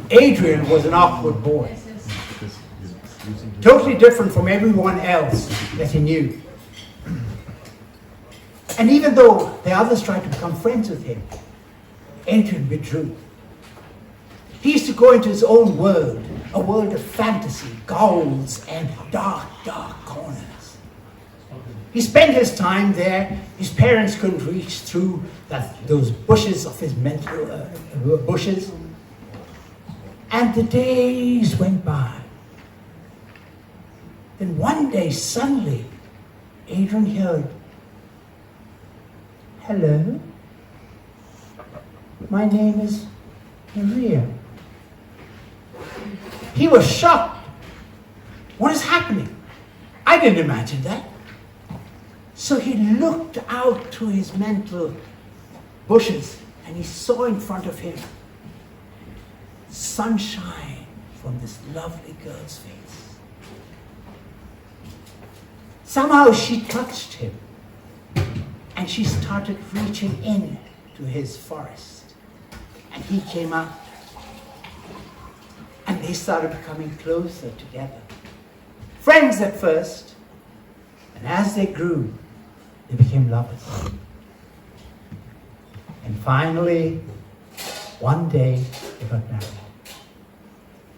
Adrian was an awkward boy, totally different from everyone else that he knew. And even though the others tried to become friends with him, Adrian withdrew. He used to go into his own world, a world of fantasy, ghouls, and dark, dark corners. He spent his time there. His parents couldn't reach through those bushes of his mental bushes. And the days went by. Then one day, suddenly, Adrian heard, "Hello, my name is Maria." He was shocked. What is happening? I didn't imagine that. So he looked out to his mental bushes and he saw in front of him sunshine from this lovely girl's face. Somehow she touched him and she started reaching in to his forest. And he came out. And they started becoming closer together. Friends at first. And as they grew, they became lovers. And finally, one day, they got married.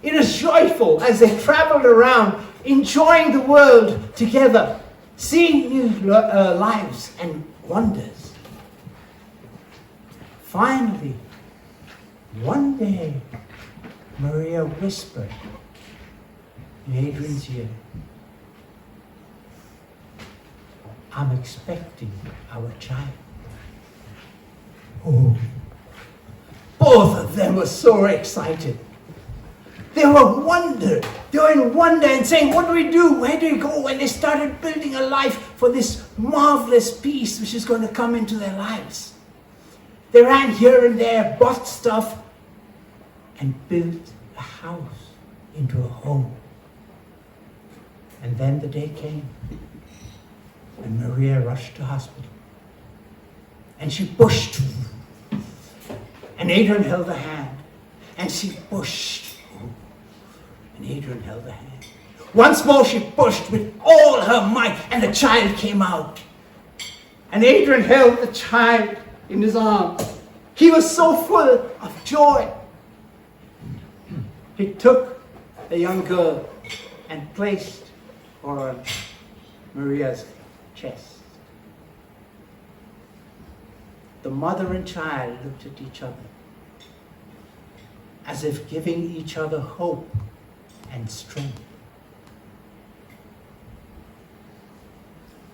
It was joyful as they traveled around, enjoying the world together, seeing new lives and wonders. Finally, one day, Maria whispered in Adrian's ear, "I'm expecting our child." Oh, both of them were so excited. They were in wonder and saying, "What do we do? Where do we go?" And they started building a life for this marvelous peace which is going to come into their lives. They ran here and there, bought stuff, and built a house into a home. And then the day came, and Maria rushed to hospital. And she pushed, and Adrian held her hand, and she pushed, and Adrian held her hand. Once more she pushed with all her might, and the child came out. And Adrian held the child in his arms. He was so full of joy. He took the young girl and placed her on Maria's chest. The mother and child looked at each other as if giving each other hope and strength.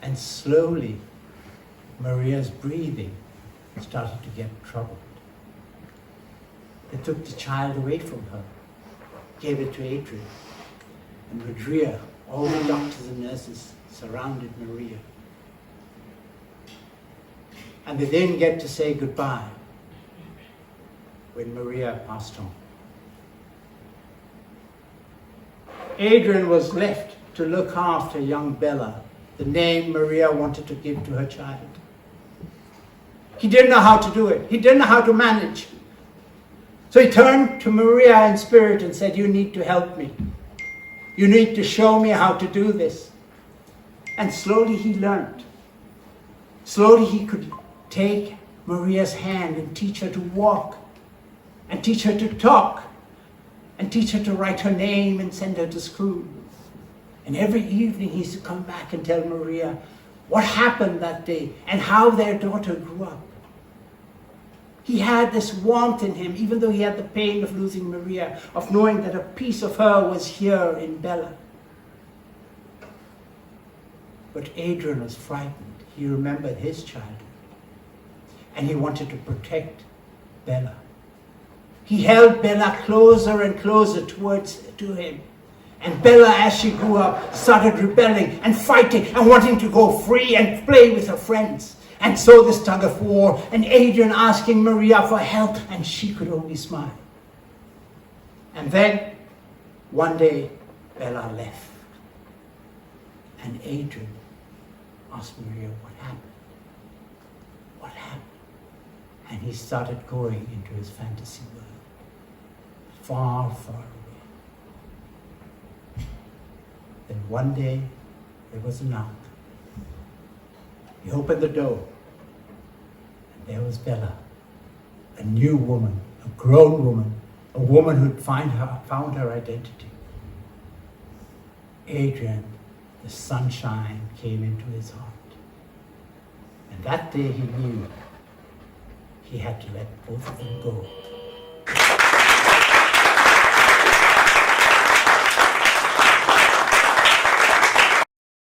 And slowly, Maria's breathing started to get troubled. They took the child away from her, gave it to Adrian, and Rodria, all the doctors and nurses surrounded Maria. And they didn't get to say goodbye when Maria passed on. Adrian was left to look after young Bella, the name Maria wanted to give to her child. He didn't know how to do it. He didn't know how to manage. So he turned to Maria in spirit and said, "You need to help me. You need to show me how to do this." And slowly he learned. Slowly he could take Maria's hand and teach her to walk, and teach her to talk, and teach her to write her name and send her to school. And every evening he used to come back and tell Maria what happened that day and how their daughter grew up. He had this warmth in him, even though he had the pain of losing Maria, of knowing that a piece of her was here in Bella. But Adrian was frightened. He remembered his childhood. And he wanted to protect Bella. He held Bella closer and closer to him. And Bella, as she grew up, started rebelling and fighting and wanting to go free and play with her friends. And so this tug of war, and Adrian asking Maria for help, and she could only smile. And then, one day, Bella left. And Adrian asked Maria, "What happened? What happened?" And he started going into his fantasy world. far, far away. Then one day, there was a knock. He opened the door, and there was Bella, a new woman, a grown woman, a woman who'd found her identity. Adrian, the sunshine came into his heart. And that day he knew he had to let both of them go.